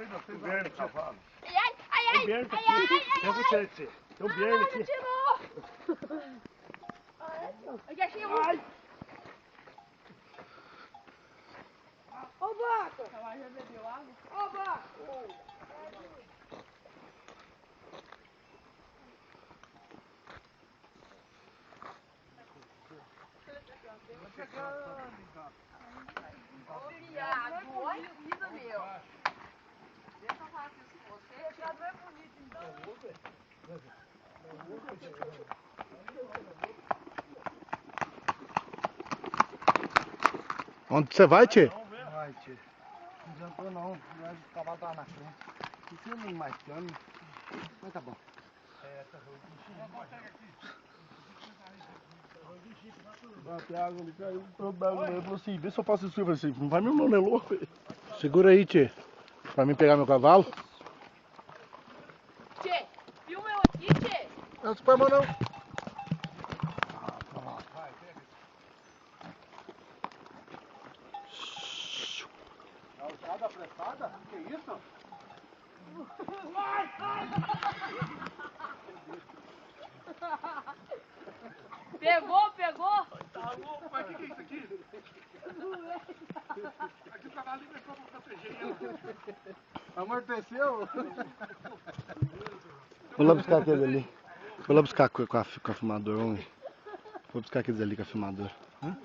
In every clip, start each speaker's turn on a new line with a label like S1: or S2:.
S1: Tem Berno, cavalo.
S2: Ai, ai, ai, ai,
S1: Tem Berno
S2: ai,
S1: aqui.
S2: ai,
S1: Tem você, Tchê. Tem um Berno aqui.
S2: Eu já achei um.
S3: Ô, Baco!
S2: Ela já bebeu água?
S3: Ô, Baco!
S2: Ô, viado, olha a vida, meu. Deixa eu falar isso com você.
S3: Já não é bonito, então.
S4: Onde você vai, Tchê?
S1: Vai, Tchê. Não jantou não. O cavalo tava na frente. Não sei nem mais cano. Mas tá bom. Até a água ali caiu. Ele falou assim, vê se eu faço isso. Eu falei assim, não vai me monelô, velho.
S4: Segura aí, Tchê. Pra mim pegar meu cavalo.
S2: Tchê, filma eu aqui, Tchê.
S4: Não, se põe a mão não.
S1: Alçada apressada? Que isso?
S2: Pegou, pegou?
S1: Tá louco, mas o que é isso aqui? Aqui o cavalinho deixou pra proteger ele. Amorteceu?
S4: Vou lá buscar aquele ali. Vou lá buscar com a filmadora. Vou buscar aqueles ali com a filmadora. Hã?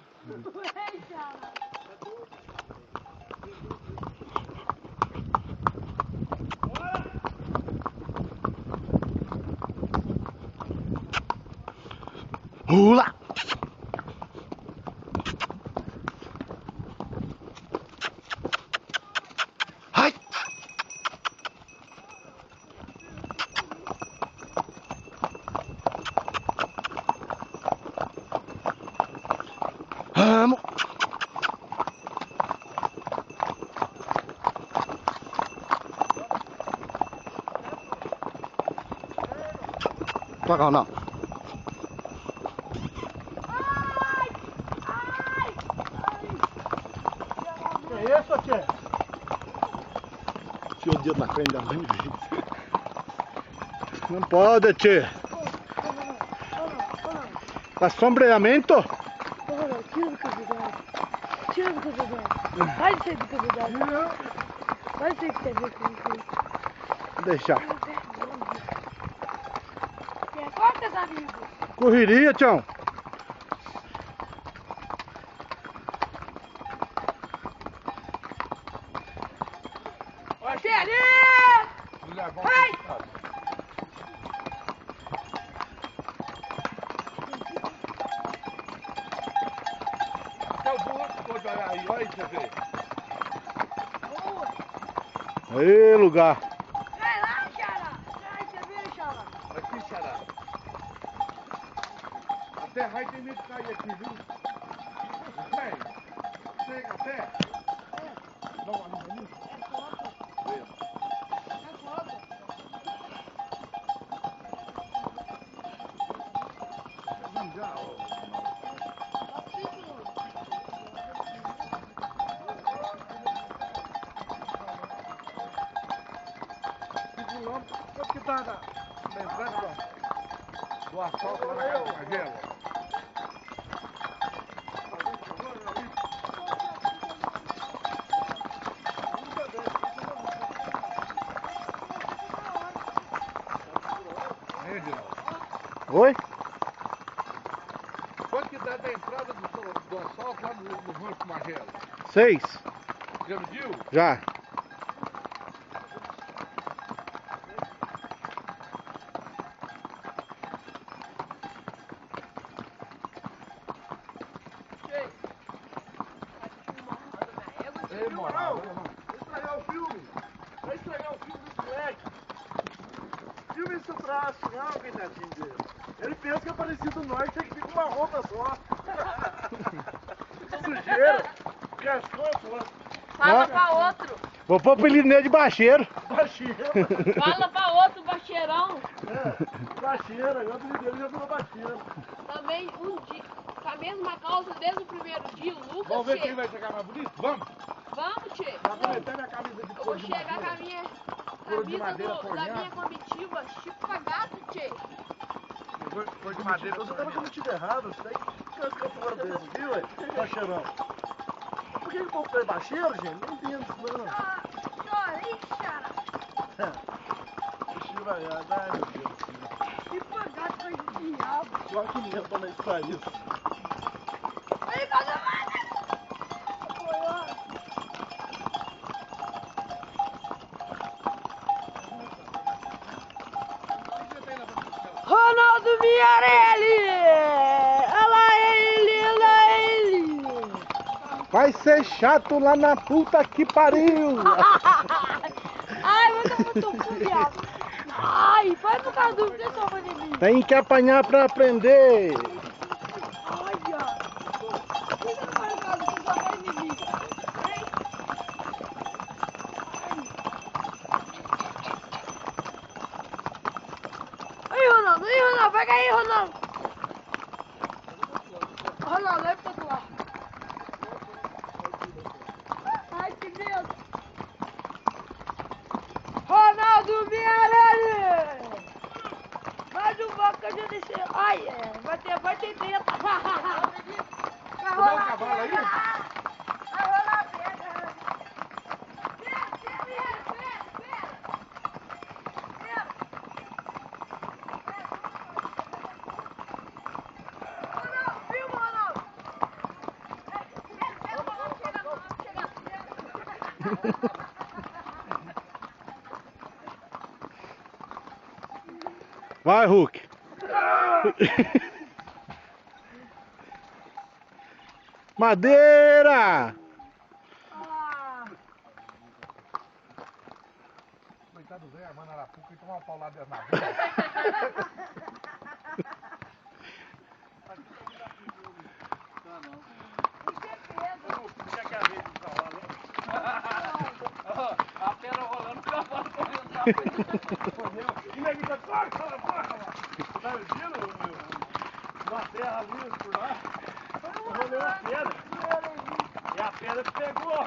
S4: Pula! Ai! Vamos! Toca não.
S1: Que é isso, Tchê?
S4: Enfia o dedo na frente da mãe. Não pode, Tchê. Tá sombreamento?
S3: Tira do cabidão. Tira do cabidão. Vai sair do cabidão. Vai sair do cabidão.
S4: Vou deixar.
S3: Corta, amigo.
S4: Correria, Tião.
S3: Tchê, ali!
S1: Vai! Até o burro ficou aí, olha aí, você vê.
S4: Aí, lugar.
S3: Vai lá, Xará. Vai, você vê, Xará.
S1: Aqui, Xará. Até raio tem medo de cair aqui, viu? Chega até. Dá uma olhada ali. Vamos já, ó. Quanto que tá na entrada do asfalto lá na casa do Magela?
S4: Oi?
S1: Quanto que dá da entrada do asfalto lá no Rancho Magela?
S4: 6.
S1: Já mediu?
S4: Já.
S1: Ei, moral, vai estragar o filme. Vai estragar o filme desse moleque. Filme esse traço, não, coitadinho dele. Ele pensa que é parecido nós, tem que vir com uma roupa só. Sujeira. Gastou só.
S2: Fala pra outro.
S4: Vou pôr o apelido nele de baixeiro.
S1: Baixeira.
S2: Fala pra outro, baixeirão.
S1: É, baixeira. O apelido dele já virou baixeira.
S2: Também um dia, com a mesma calça desde o primeiro dia, o Lucas.
S1: Vamos ver
S2: Tchê.
S1: quem vai chegar mais bonito? Vamos?
S2: Vamos, tchê.
S1: Tá aproveitando a camisa de
S2: Eu vou
S1: couro de
S2: chegar com a
S1: madeira.
S2: minha
S1: Couro de
S2: camisa
S1: madeira
S2: da
S1: forjada.
S2: minha comitiva, Chico Gato, tchê.
S1: Cor de madeira. Eu tava cometido errado, você tem que ficar fora desse, viu, ué? Tá cheirando. Por que o povo tá baixeiro, gente? Não entendo isso, não. Chiva, ai, meu Deus.
S3: Chico Gato foi de diabo.
S1: Só que nem pra nós sair isso.
S3: Aí, cadê mais? Ronaldo Miarelli! Olha ele!
S4: Vai ser chato lá na puta que pariu!
S3: Ai, mas eu tô com viado. Ai, vai pro caso do que só de mim.
S4: Tem que apanhar pra aprender!
S3: Ai, viado. Por que você não vai no caso do que só vai de mim? Aí, Ronaldo, pega aí, Ronaldo. Ronaldo, vai pro outro lado. Ai, que medo. Ronaldo Miarelli! Mais um bloco que eu já deixei. Ai, vai ter treta. Vai rolar
S1: um cavalo aí?
S3: Vai rolar pedra.
S4: Vai, Hulk! Madeira!
S1: Coitado do Zé, armando Arapuca e tomar uma paulada na boca. A pedra rolando, o cavalo correndo lá. E na vida, corre, corre. Tá vendo? Uma terra ali por lá. Eu rolei uma pedra. E a pedra pegou.